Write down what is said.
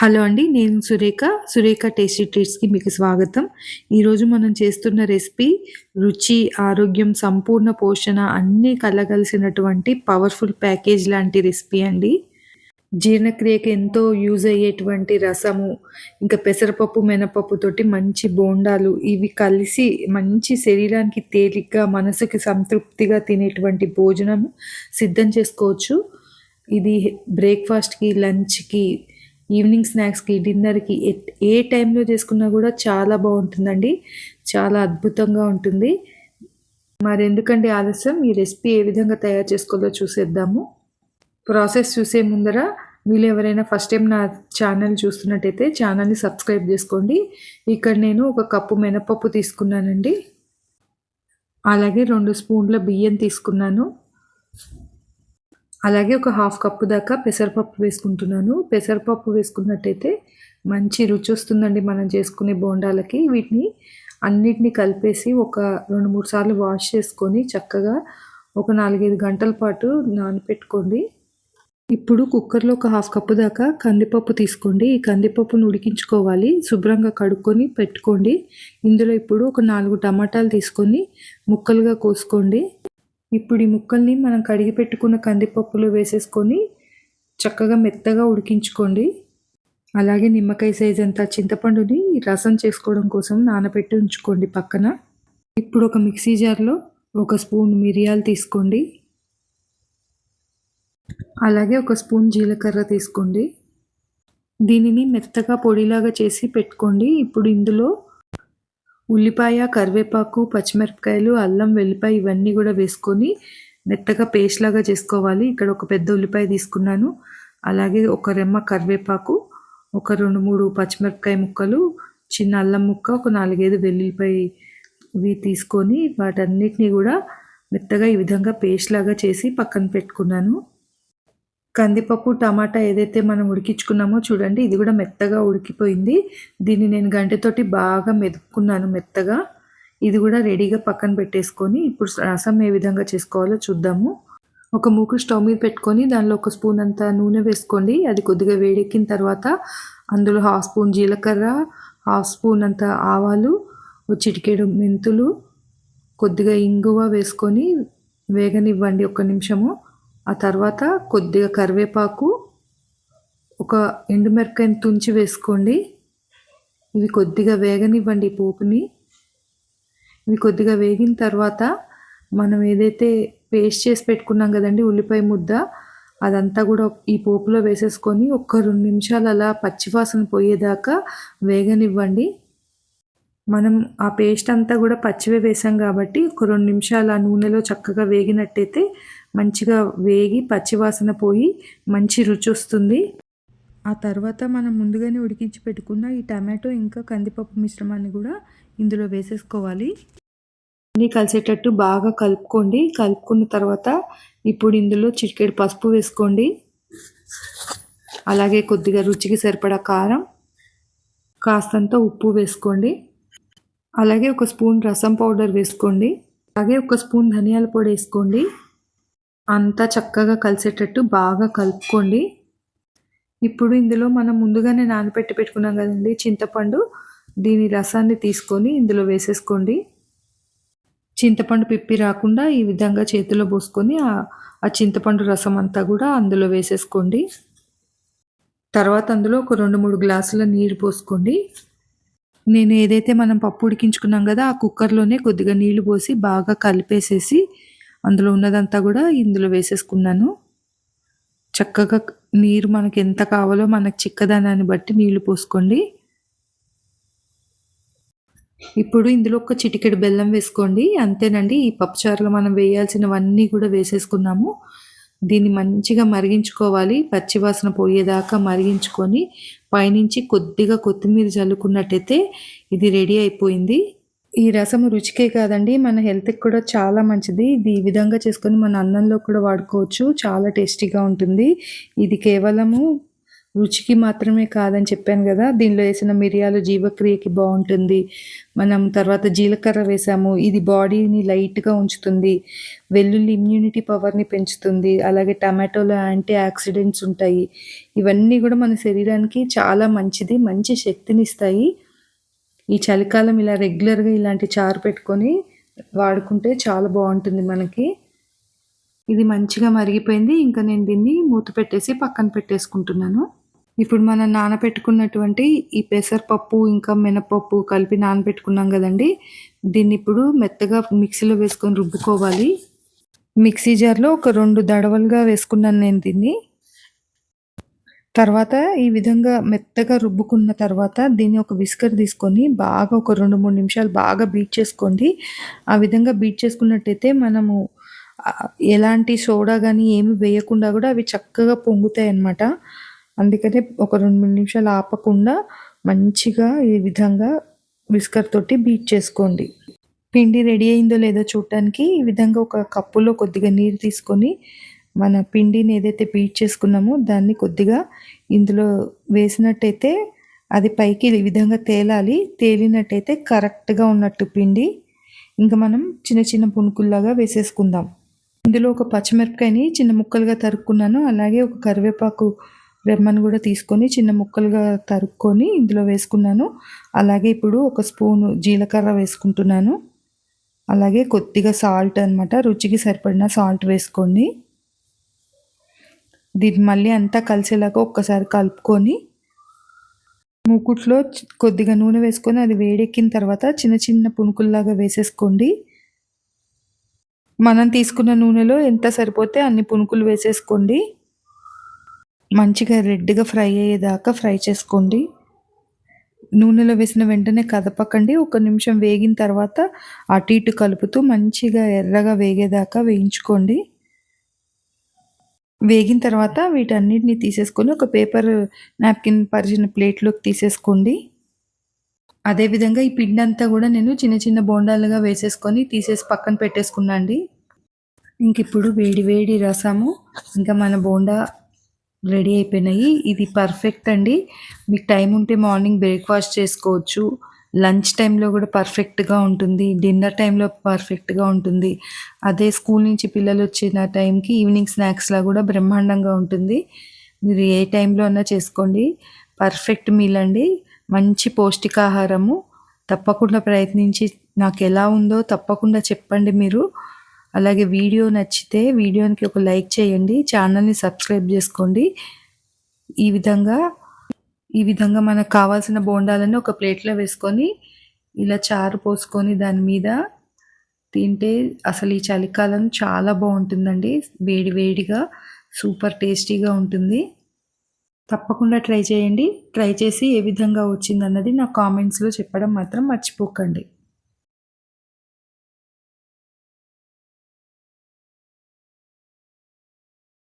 Hello అండి. నేను Surekha tasty ట్రీట్స్‌కి మీకు స్వాగతం. ఈరోజు మనం చేస్తున్న రెసిపీ రుచి, ఆరోగ్యం, సంపూర్ణ పోషణ అన్నీ కలగలిసినటువంటి పవర్‌ఫుల్ ప్యాకేజ్ లాంటి రెసిపీ అండి. జీర్ణక్రియకి ఎంతో యూజ్ అయ్యేటువంటి రసము, ఇంకా పెసరపప్పు, మినపప్పుతోటి మంచి బోండాలు ఇవి కలిసి మంచి శరీరానికి తేలిగ్గా, మనసుకి సంతృప్తిగా తినేటువంటి భోజనం సిద్ధం చేసుకోవచ్చు. ఇది బ్రేక్‌ఫాస్ట్‌కి, లంచ్‌కి, ఈవినింగ్ స్నాక్స్‌కి, డిన్నర్‌కి ఏ టైంలో చేసుకున్నా కూడా చాలా బావుంటుందండి. చాలా అద్భుతంగా ఉంటుంది. మరెందుకండి ఆలస్యం, ఈ రెసిపీ ఏ విధంగా తయారు చేసుకోవాలో చూసేద్దాము. ప్రాసెస్ చూసే ముందర మీరు ఎవరైనా ఫస్ట్ టైం నా ఛానల్ చూస్తున్నట్టయితే ఛానల్ని సబ్స్క్రైబ్ చేసుకోండి. ఇక్కడ నేను ఒక కప్పు మినపప్పు తీసుకున్నానండి. అలాగే 2 స్పూన్ల బియ్యం తీసుకున్నాను. అలాగే ఒక హాఫ్ కప్పు దాకా పెసరపప్పు వేసుకుంటున్నాను. పెసరపప్పు వేసుకున్నట్టయితే మంచి రుచి వస్తుందండి మనం చేసుకునే బోండాలకి. వీటిని అన్నిటినీ కలిపేసి ఒక 2-3 సార్లు వాష్ చేసుకొని చక్కగా ఒక 4-5 గంటల పాటు నానపెట్టుకోండి. ఇప్పుడు కుక్కర్లో ఒక హాఫ్ కప్పు దాకా కందిపప్పు తీసుకోండి. ఈ కందిపప్పును ఉడికించుకోవాలి. శుభ్రంగా కడుక్కొని పెట్టుకోండి. ఇందులో ఇప్పుడు ఒక 4 టమాటాలు తీసుకొని ముక్కలుగా కోసుకోండి. ఇప్పుడు ఈ ముక్కల్ని మనం కడిగి పెట్టుకున్న కందిపప్పులో వేసేసుకొని చక్కగా మెత్తగా ఉడికించుకోండి. అలాగే నిమ్మకాయ సైజ్ అంత చింతపండుని రసం చేసుకోవడం కోసం నానబెట్టి ఉంచుకోండి పక్కన. ఇప్పుడు ఒక మిక్సీ జార్లో 1 స్పూన్ మిరియాలు తీసుకోండి. అలాగే 1 స్పూన్ జీలకర్ర తీసుకోండి. దీనిని మెత్తగా పొడిలాగా చేసి పెట్టుకోండి. ఇప్పుడు ఇందులో ఉల్లిపాయ, కరివేపాకు, పచ్చిమిరపకాయలు, అల్లం, వెల్లిపాయ ఇవన్నీ కూడా వేసుకొని మెత్తగా పేస్ట్ లాగా చేసుకోవాలి. ఇక్కడ ఒక పెద్ద ఉల్లిపాయ తీసుకున్నాను. అలాగే ఒక రెమ్మ కరివేపాకు, ఒక 2-3 పచ్చిమిరపకాయ ముక్కలు, చిన్న అల్లం ముక్క, ఒక 4-5 వెల్లుల్లిపాయవి తీసుకొని వాటన్నిటిని కూడా మెత్తగా ఈ విధంగా పేస్ట్ లాగా చేసి పక్కన పెట్టుకున్నాను. కందిపప్పు, టమాటా ఏదైతే మనం ఉడికించుకున్నామో చూడండి, ఇది కూడా మెత్తగా ఉడికిపోయింది. దీన్ని నేను గంటెతోటి బాగా మెదుపుకున్నాను మెత్తగా. ఇది కూడా రెడీగా పక్కన పెట్టేసుకొని ఇప్పుడు రసం ఏ విధంగా చేసుకోవాలో చూద్దాము. ఒక మూకుడు స్టవ్ మీద పెట్టుకొని దానిలో 1 స్పూన్ అంత నూనె వేసుకోండి. అది కొద్దిగా వేడెక్కిన తర్వాత అందులో హాఫ్ స్పూన్ జీలకర్ర, హాఫ్ స్పూన్ అంత ఆవాలు, చిటికెడు మెంతులు, కొద్దిగా ఇంగువ వేసుకొని వేగనివ్వండి 1 నిమిషము. ఆ తర్వాత కొద్దిగా కరివేపాకు, ఒక ఎండుమిరపకాయని తుంచి వేసుకోండి. ఇవి కొద్దిగా వేగనివ్వండి ఈ పోపుని. ఇవి కొద్దిగా వేగిన తర్వాత మనం ఏదైతే పేస్ట్ చేసి పెట్టుకున్నాం కదండి ఉల్లిపాయ ముద్ద, అదంతా కూడా ఈ పోపులో వేసేసుకొని ఒక 2 నిమిషాలు అలా పచ్చివాసన పోయేదాకా వేగనివ్వండి. మనం ఆ పేస్ట్ అంతా కూడా పచ్చివే వేసాం కాబట్టి ఒక 2 నిమిషాలు ఆ నూనెలో చక్కగా వేగినట్టయితే మంచిగా వేగి పచ్చివాసన పోయి మంచి రుచి వస్తుంది. ఆ తర్వాత మనం ముందుగానే ఉడికించి పెట్టుకున్న ఈ టమాటో ఇంకా కందిపప్పు మిశ్రమాన్ని కూడా ఇందులో వేసేసుకోవాలి. అన్నీ కలిసేటట్టు బాగా కలుపుకోండి. కలుపుకున్న తర్వాత ఇప్పుడు ఇందులో చిటికెడు పసుపు వేసుకోండి. అలాగే కొద్దిగా రుచికి సరిపడా కారం, కాస్తంత ఉప్పు వేసుకోండి. అలాగే 1 స్పూన్ రసం పౌడర్ వేసుకోండి. అలాగే 1 స్పూన్ ధనియాల పొడి వేసుకోండి. అంతా చక్కగా కలిసేటట్టు బాగా కలుపుకోండి. ఇప్పుడు ఇందులో మనం ముందుగానే నానబెట్టి పెట్టుకున్నాం కదండి చింతపండు, దీని రసాన్ని తీసుకొని ఇందులో వేసేసుకోండి. చింతపండు పిప్పి రాకుండా ఈ విధంగా చేతిలో పోసుకొని ఆ చింతపండు రసం అంతా కూడా అందులో వేసేసుకోండి. తర్వాత అందులో ఒక 2-3 గ్లాసుల నీరు పోసుకోండి. నేను ఏదైతే మనం పప్పు ఉడికించుకున్నాం కదా ఆ కుక్కర్లోనే కొద్దిగా నీళ్లు పోసి బాగా కలిపేసేసి అందులో ఉన్నదంతా కూడా ఇందులో వేసేసుకున్నాను. చక్కగా నీరు మనకి ఎంత కావాలో మనకు చిక్కదనాన్ని బట్టి నీళ్లు పోసుకోండి. ఇప్పుడు ఇందులో ఒక చిటికెడు బెల్లం వేసుకోండి. అంతేనండి, ఈ పప్పుచారులో మనం వేయాల్సినవన్నీ కూడా వేసేసుకున్నాము. దీన్ని మంచిగా మరిగించుకోవాలి. పచ్చివాసన పోయేదాకా మరిగించుకొని పైనుంచి కొద్దిగా కొత్తిమీర చల్లుకున్నట్టయితే ఇది రెడీ అయిపోయింది. ఈ రసము రుచికే కాదండి, మన హెల్త్కి కూడా చాలా మంచిది. ఇది ఈ విధంగా చేసుకొని మన అన్నంలో కూడా వాడుకోవచ్చు. చాలా టేస్టీగా ఉంటుంది. ఇది కేవలము రుచికి మాత్రమే కాదని చెప్పాను కదా! దీనిలో వేసిన మిరియాలు జీవక్రియకి బావుంటుంది. మనం తర్వాత జీలకర్ర వేసాము. ఇది బాడీని లైట్‌గా ఉంచుతుంది. వెల్లుల్లి ఇమ్యూనిటీ పవర్‌ని పెంచుతుంది. అలాగే టమాటోలో యాంటీ ఆక్సిడెంట్స్ ఉంటాయి. ఇవన్నీ గూడా మన శరీరానికి చాలా మంచిది. మంచి శక్తినిస్తాయి. ఈ చలికాలం ఇలా రెగ్యులర్‌గా ఇలాంటి చారు పెట్టుకొని వాడుకుంటే చాలా బావుంటుంది మనకి. ఇది మంచిగా మరిగిపోయింది. ఇంకా నేను దీన్ని మూత పెట్టేసి పక్కన పెట్టేసుకుంటున్నాను. ఇప్పుడు మనం నానబెట్టుకున్నటువంటి ఈ పెసరపప్పు, ఇంకా మినపప్పు కలిపి నానబెట్టుకున్నాం గదండీ! దీన్నిప్పుడు మెత్తగా మిక్సీలో వేసుకొని రుబ్బుకోవాలి. మిక్సీ జార్‌లో ఒక 2 దడవలుగా వేసుకున్నాను నేను దీన్ని. తర్వాత ఈ విధంగా మెత్తగా రుబ్బుకున్న తర్వాత దీన్ని ఒక విస్కర్ తీసుకొని బాగా ఒక 2, 3 నిమిషాలు బాగా బీట్ చేసుకోండి. ఆ విధంగా బీట్ చేసుకున్నట్టయితే మనము ఎలాంటి సోడా గానీ ఏమి వేయకుండా గూడా అవి చక్కగా పొంగుతాయన్నమాట. అందుకనే ఒక 2, 3 నిమిషాలు ఆపకుండా మంచిగా ఈ విధంగా విస్కర్ తోటి బీట్ చేసుకోండి. పిండి రెడీ అయిందో లేదో చూడటానికి ఈ విధంగా ఒక కప్పులో కొద్దిగా నీరు తీసుకొని మన పిండిని ఏదైతే బీట్ చేసుకున్నామో దాన్ని కొద్దిగా ఇందులో వేసినట్టయితే అది పైకి ఈ విధంగా తేలాలి. తేలినట్టయితే కరెక్ట్‌గా ఉన్నట్టు పిండి. ఇంక మనం చిన్న చిన్న పునుకుల్లాగా వేసేసుకుందాం. ఇందులో ఒక పచ్చిమిరపకాయని చిన్న ముక్కలుగా తరుక్కున్నాను. అలాగే ఒక కరివేపాకు రెమ్మను కూడా తీసుకొని చిన్న ముక్కలుగా తరుక్కొని ఇందులో వేసుకున్నాను. అలాగే ఇప్పుడు ఒక స్పూను జీలకర్ర వేసుకుంటున్నాను. అలాగే కొద్దిగా సాల్ట్ అనమాట. రుచికి సరిపడిన సాల్ట్ వేసుకోండి. దీన్ని మళ్ళీ అంతా కలిసేలాగా ఒక్కసారి కలుపుకొని మూకుట్లో కొద్దిగా నూనె వేసుకొని అది వేడెక్కిన తర్వాత చిన్న చిన్న పునుకుల్లాగా వేసేసుకోండి. మనం తీసుకున్న నూనెలో ఎంత సరిపోతే అన్ని పునుకులు వేసేసుకోండి. మంచిగా రెడ్‌గా ఫ్రై అయ్యేదాకా ఫ్రై చేసుకోండి. నూనెలో వేసిన వెంటనే కదపకండి. ఒక నిమిషం వేగిన తర్వాత అటు ఇటు కలుపుతూ మంచిగా ఎర్రగా వేగేదాకా వేయించుకోండి. వేగిన తర్వాత వీటన్నిటిని తీసేసుకొని ఒక పేపర్ నాప్కిన్ పరిచిన ప్లేట్‌లోకి తీసేసుకోండి. అదేవిధంగా ఈ పిండంతా కూడా నేను చిన్న చిన్న బోండాలుగా వేసేసుకొని తీసేసి పక్కన పెట్టేసుకున్నా అండి. ఇంకిప్పుడు వేడి వేడి రసము ఇంకా మన బోండా రెడీ అయిపోయినాయి. ఇది పర్ఫెక్ట్ అండి. మీకు టైం ఉంటే మార్నింగ్ బ్రేక్‌ఫాస్ట్ చేసుకోవచ్చు. లంచ్ టైంలో కూడా పర్ఫెక్ట్‌గా ఉంటుంది. డిన్నర్ టైంలో పర్ఫెక్ట్‌గా ఉంటుంది. అదే స్కూల్ నుంచి పిల్లలు వచ్చిన టైంకి ఈవినింగ్ స్నాక్స్‌లా కూడా బ్రహ్మాండంగా ఉంటుంది. మీరు ఏ టైంలో అన్నా చేసుకోండి. పర్ఫెక్ట్ మీల్ అండి. మంచి పౌష్టికాహారము. తప్పకుండా ప్రయత్నించి నాకెలా ఉందో తప్పకుండా చెప్పండి మీరు. అలాగే వీడియో నచ్చితే వీడియోకి ఒక లైక్ చేయండి. ఛానల్‌ని సబ్స్క్రైబ్ చేసుకోండి. ఈ విధంగా మనకు కావాల్సిన బోండాలను ఒక ప్లేట్‌లో వేసుకొని ఇలా చారు పోసుకొని దాని మీద తింటే అసలు ఈ చలికాలం చాలా బాగుంటుందండి. వేడి వేడిగా సూపర్ టేస్టీగా ఉంటుంది. తప్పకుండా ట్రై చేయండి. ట్రై చేసి ఏ విధంగా వచ్చిందన్నది నా కామెంట్స్‌లో చెప్పడం మాత్రం మర్చిపోకండి.